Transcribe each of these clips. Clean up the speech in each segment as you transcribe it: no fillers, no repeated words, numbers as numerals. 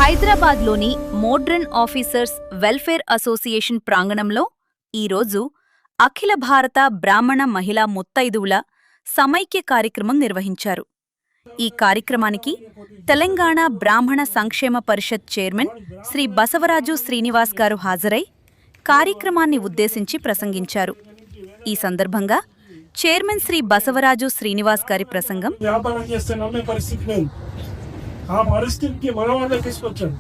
హైదరాబాద్లోని modern officers welfare association ప్రాంగణంలో ఈరోజు అఖిల భారత బ్రాహ్మణ మహిళా ముత్తైదువుల సమైక్య కార్యక్రమం నిర్వహించారు. ఈ కార్యక్రమానికి తెలంగాణ బ్రాహ్మణ సంక్షేమ పరిషత్ చైర్మన్ శ్రీ బసవరాజు శ్రీనివాస్ గారు హాజరై కార్యక్రమాన్ని ఉద్దేశించి ప్రసంగించారు. ఈ సందర్భంగా చైర్మన్ శ్రీ బసవరాజు శ్రీనివాస్ గారి ప్రసంగం, ఆ పరిస్థితికి మనవాళ్ళకి తీసుకొచ్చాడు.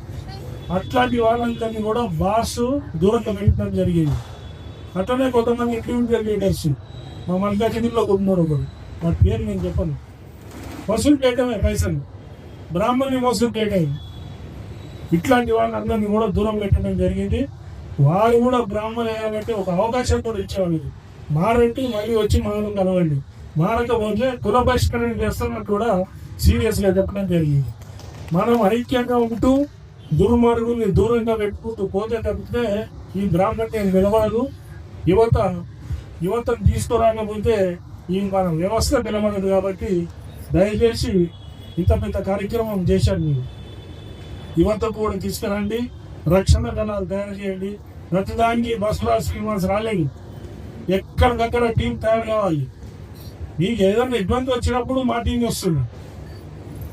అట్లాంటి వాళ్ళందరినీ కూడా బాస్ దూరంగా పెట్టడం జరిగింది. అట్లనే కొంతమంది ఇంక్రిమెంటల్ లీడర్స్ మా మల్కాజిలో ఉన్నారు. ఒకరు వాటి పేరు నేను చెప్పను. వసూలు చేయటమే పైసలు, బ్రాహ్మణ్ని వసూలు చేయటం. ఇట్లాంటి వాళ్ళందరినీ కూడా దూరం పెట్టడం జరిగింది. వారు కూడా బ్రాహ్మణే కాబట్టి ఒక అవకాశం కూడా ఇచ్చేవాళ్ళు. మారంటే మళ్ళీ వచ్చి మనం కలవండి, మారకపోతే కుల బహిష్కరణ చేస్తున్నట్టు కూడా సీరియస్గా చెప్పడం జరిగింది. మనం ఐక్యంగా ఉంటూ దుర్మార్గుల్ని దూరంగా పెట్టుకుంటూ పోతే తప్పితే ఈ బ్రాహ్మణ్యం నిలబడదు. యువతను తీసుకురాకపోతే ఈ మన వ్యవస్థ నిలబడదు. కాబట్టి దయచేసి ఇంత పెద్ద కార్యక్రమం చేశాను. మీరు యువతకు కూడా తీసుకురండి, రక్షణ దళాలు తయారు చేయండి. ప్రతిదానికి బసవరాజు శ్రీనివాస్ రాలేదు, ఎక్కడికక్కడ టీం తయారు కావాలి. మీకు ఏదైనా ఇబ్బంది వచ్చినప్పుడు మా టీం వస్తుంది.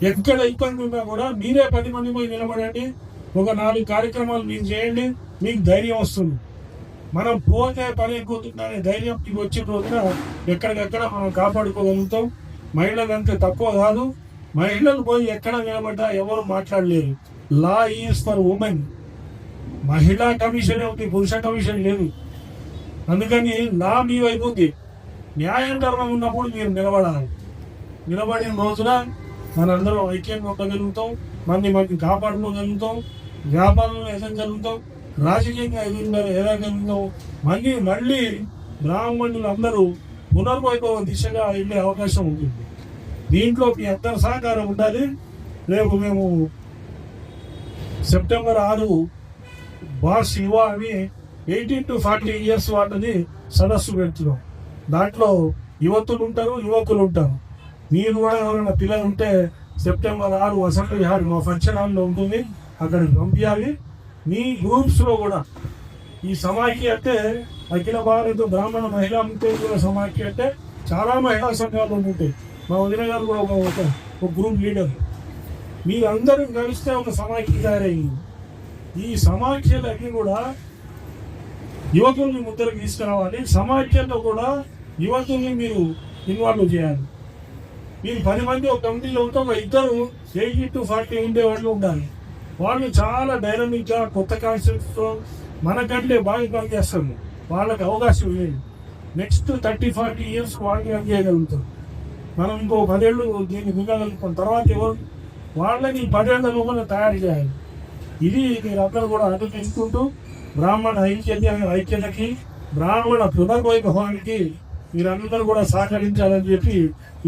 ఎక్కడ ఇబ్బంది ఉన్నా కూడా మీరే 10 మంది పోయి నిలబడండి. ఒక 4 కార్యక్రమాలు మీరు చేయండి, మీకు ధైర్యం వస్తుంది. మనం పోతే పని ఎక్కుతుందనే ధైర్యం మీకు వచ్చిన రోజున ఎక్కడికక్కడ మనం కాపాడుకోగలుగుతాం. మహిళలు అంతే తక్కువ కాదు. మహిళలు పోయి ఎక్కడ నిలబడ్డా ఎవరు మాట్లాడలేరు. Law is for women. మహిళా కమిషన్ ఉంది, పురుష కమిషన్ లేదు. అందుకని లా మీ వైపు ఉంది. న్యాయం ధర్మం ఉన్నప్పుడు మీరు నిలబడాలి. నిలబడిన రోజున మనందరం ఐక్యంగా ఉండగలుగుతాం, మంది కాపాడుకోగలుగుతాం, వ్యాపారంలో ఎదగలుగుతాం, రాజకీయంగా ఎదగలుగుతాం. మళ్ళీ బ్రాహ్మణులు అందరూ పునర్వైభవ దిశగా వెళ్ళే అవకాశం ఉంటుంది. దీంట్లో మీ అందరి సహకారం ఉండాలి. రేపు మేము సెప్టెంబర్ 6 బాస్ యువ అని 18 to 40 years వాళ్ళని సదస్సు పెడుతున్నాం. దాంట్లో యువతులు ఉంటారు, యువకులు ఉంటారు. మీరు కూడా ఎవరైనా పిల్లలు ఉంటే సెప్టెంబర్ 6 వసంత విహార్ మా ఫంక్షన్ హాల్లో ఉంటుంది, అక్కడికి పంపించాలి. మీ గ్రూప్స్లో కూడా ఈ సమాఖ్య అంటే అఖిల భారత బ్రాహ్మణ మహిళా ముత్తైదువుల సమాఖ్య అంటే చాలా మహిళా సంఘాలు ఉంటాయి. మా వదిన గారు కూడా ఒక గ్రూప్ లీడర్. మీరందరూ కలిస్తే ఒక సమాఖ్య తయారయ్యింది. ఈ సమాఖ్యలన్నీ కూడా యువకుల్ని ముద్దరికి తీసుకురావాలి. సమాఖ్యలో కూడా యువకుల్ని మీరు ఇన్వాల్వ్ చేయాలి. మీరు 10 మంది ఒక కమిటీలో ఉంటే ఒక 2 80 to 40 ఉండే వాళ్ళు ఉండాలి. వాళ్ళు చాలా డైనమిక్గా కొత్త కాన్సెప్ట్తో మనకంటే బాగా పనిచేస్తారు. వాళ్ళకి అవకాశం లేదు. నెక్స్ట్ 30-40 years వాళ్ళకి పనిచేయగలుగుతారు. మనం ఇంకో 10 ఏళ్ళు దీన్ని మిగగలుగుతాం. తర్వాత ఎవరు వాళ్ళని 10 ఏళ్ళ లోపల తయారు చేయాలి. ఇది మీరందరూ కూడా అనుసరించుకుంటూ బ్రాహ్మణ ఐక్యతకి బ్రాహ్మణ పునర్వైభవానికి మీరందరూ కూడా సహకరించాలని చెప్పి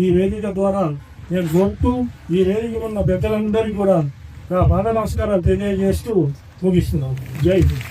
ఈ వేదిక ద్వారా నేను కోరుతూ ఈ వేదిక ఉన్న పెద్దలందరికీ కూడా నా పాద నమస్కారాలు తెలియజేస్తూ ముగిస్తున్నాను. జై హింద్.